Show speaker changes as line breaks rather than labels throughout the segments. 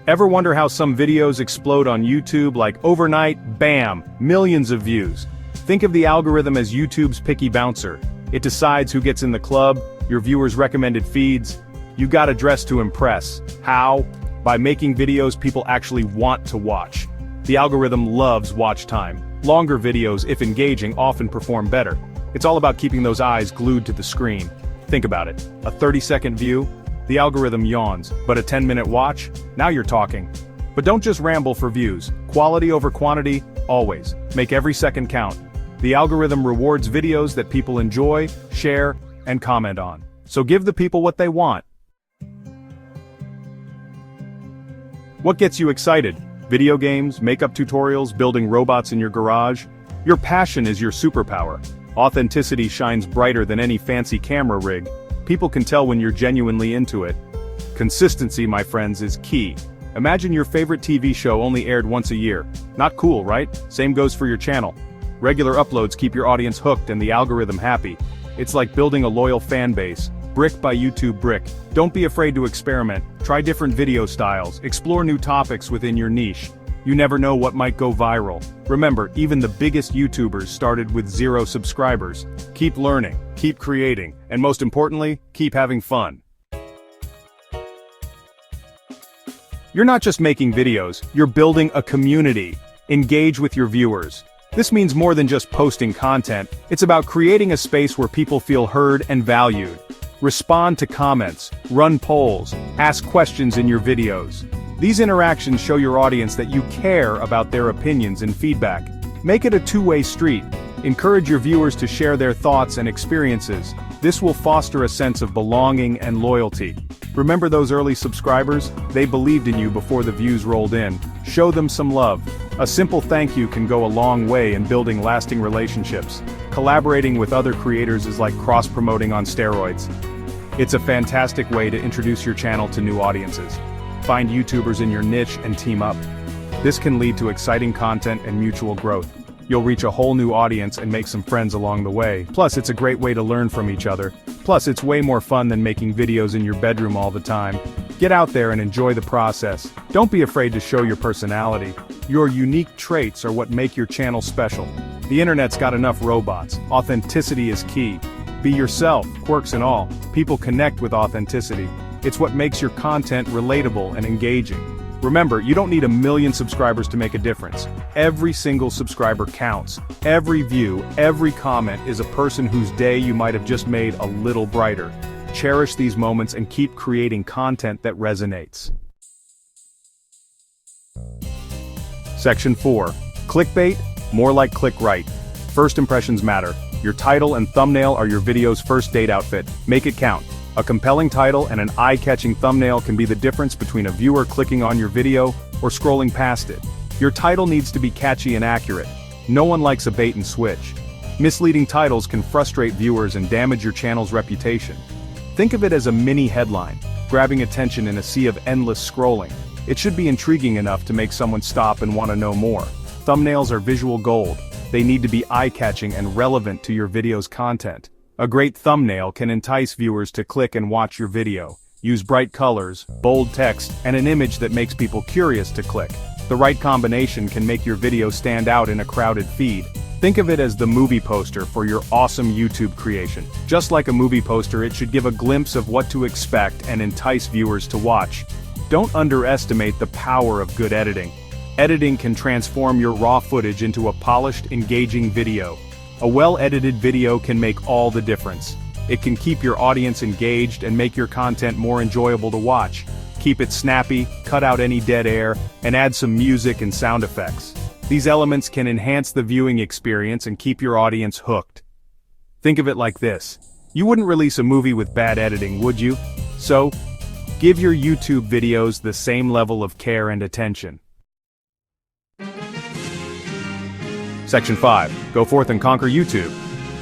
Ever wonder how some videos explode on YouTube like overnight, bam, millions of views? Think of the algorithm as YouTube's picky bouncer. It decides who gets in the club, your viewers' recommended feeds. You gotta dress to impress. How? By making videos people actually want to watch. The algorithm loves watch time. Longer videos, if engaging, often perform better. It's all about keeping those eyes glued to the screen. Think about it. A 30-second view? The algorithm yawns, but a 10-minute watch? Now you're talking. But don't just ramble for views. Quality over quantity, always. Make every second count. The algorithm rewards videos that people enjoy, share, and comment on. So give the people what they want. What gets you excited? Video games, makeup tutorials, building robots in your garage? Your passion is your superpower. Authenticity shines brighter than any fancy camera rig. People can tell when you're genuinely into it. Consistency, my friends, is key. Imagine your favorite TV show only aired once a year. Not cool, right? Same goes for your channel. Regular uploads keep your audience hooked and the algorithm happy. It's like building a loyal fan base. Brick by YouTube brick. Don't be afraid to experiment. Try different video styles. Explore new topics within your niche. You never know what might go viral. Remember, even the biggest YouTubers started with 0 subscribers. Keep learning, keep creating, and most importantly, keep having fun. You're not just making videos, you're building a community. Engage with your viewers. This means more than just posting content. It's about creating a space where people feel heard and valued. Respond to comments, run polls, ask questions in your videos. These interactions show your audience that you care about their opinions and feedback. Make it a two-way street. Encourage your viewers to share their thoughts and experiences. This will foster a sense of belonging and loyalty. Remember those early subscribers? They believed in you before the views rolled in. Show them some love. A simple thank you can go a long way in building lasting relationships. Collaborating with other creators is like cross-promoting on steroids. It's a fantastic way to introduce your channel to new audiences. Find YouTubers in your niche and team up. This can lead to exciting content and mutual growth. You'll reach a whole new audience and make some friends along the way. Plus, it's a great way to learn from each other. Plus, it's way more fun than making videos in your bedroom all the time. Get out there and enjoy the process. Don't be afraid to show your personality. Your unique traits are what make your channel special. The internet's got enough robots. Authenticity is key. Be yourself, quirks and all. People connect with authenticity. It's what makes your content relatable and engaging. Remember, you don't need 1 million subscribers to make a difference. Every single subscriber counts. Every view, every comment is a person whose day you might have just made a little brighter. Cherish these moments and keep creating content that resonates. Section 4. Clickbait, more like click right. First impressions matter. Your title and thumbnail are your video's first date outfit. Make it count. A compelling title and an eye-catching thumbnail can be the difference between a viewer clicking on your video or scrolling past it. Your title needs to be catchy and accurate. No one likes a bait and switch. Misleading titles can frustrate viewers and damage your channel's reputation. Think of it as a mini headline, grabbing attention in a sea of endless scrolling. It should be intriguing enough to make someone stop and want to know more. Thumbnails are visual gold. They need to be eye-catching and relevant to your video's content. A great thumbnail can entice viewers to click and watch your video. Use bright colors, bold text, and an image that makes people curious to click. The right combination can make your video stand out in a crowded feed. Think of it as the movie poster for your awesome YouTube creation. Just like a movie poster, it should give a glimpse of what to expect and entice viewers to watch. Don't underestimate the power of good editing. Editing can transform your raw footage into a polished, engaging video. A well-edited video can make all the difference. It can keep your audience engaged and make your content more enjoyable to watch. Keep it snappy, cut out any dead air, and add some music and sound effects. These elements can enhance the viewing experience and keep your audience hooked. Think of it like this. You wouldn't release a movie with bad editing, would you? So, give your YouTube videos the same level of care and attention. Section 5. Go forth and conquer YouTube.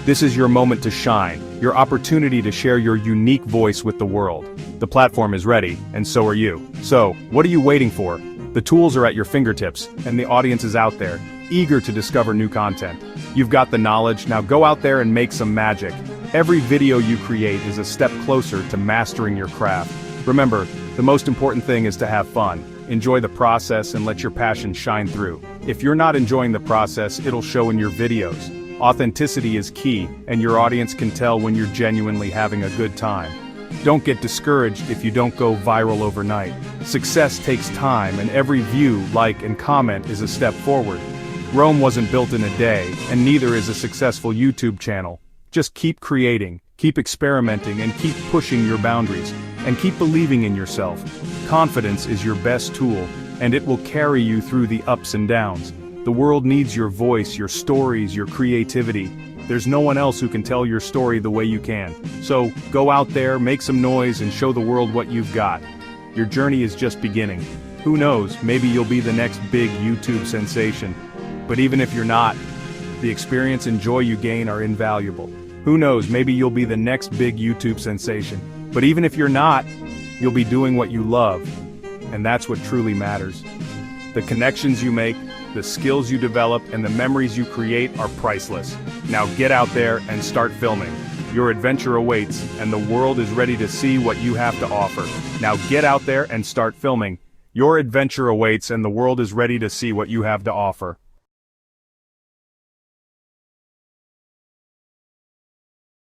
This is your moment to shine, your opportunity to share your unique voice with the world. The platform is ready, and so are you. So, what are you waiting for? The tools are at your fingertips, and the audience is out there, eager to discover new content. You've got the knowledge, now go out there and make some magic. Every video you create is a step closer to mastering your craft. Remember, the most important thing is to have fun. Enjoy the process and let your passion shine through. If you're not enjoying the process, it'll show in your videos. Authenticity is key, and your audience can tell when you're genuinely having a good time. Don't get discouraged if you don't go viral overnight. Success takes time, and every view, like, and comment is a step forward. Rome wasn't built in a day, and neither is a successful YouTube channel. Just keep creating, keep experimenting, and keep pushing your boundaries, and keep believing in yourself. Confidence is your best tool, and it will carry you through the ups and downs. The world needs your voice, your stories, your creativity. There's no one else who can tell your story the way you can. So, go out there, make some noise, and show the world what you've got. Your journey is just beginning. Who knows, maybe you'll be the next big YouTube sensation. But even if you're not, the experience and joy you gain are invaluable. Who knows, maybe you'll be the next big YouTube sensation. But even if you're not, you'll be doing what you love. And that's what truly matters. The connections you make, the skills you develop, and the memories you create are priceless. Now get out there and start filming. Your adventure awaits, and the world is ready to see what you have to offer. Now get out there and start filming. Your adventure awaits, and the world is ready to see what you have to offer.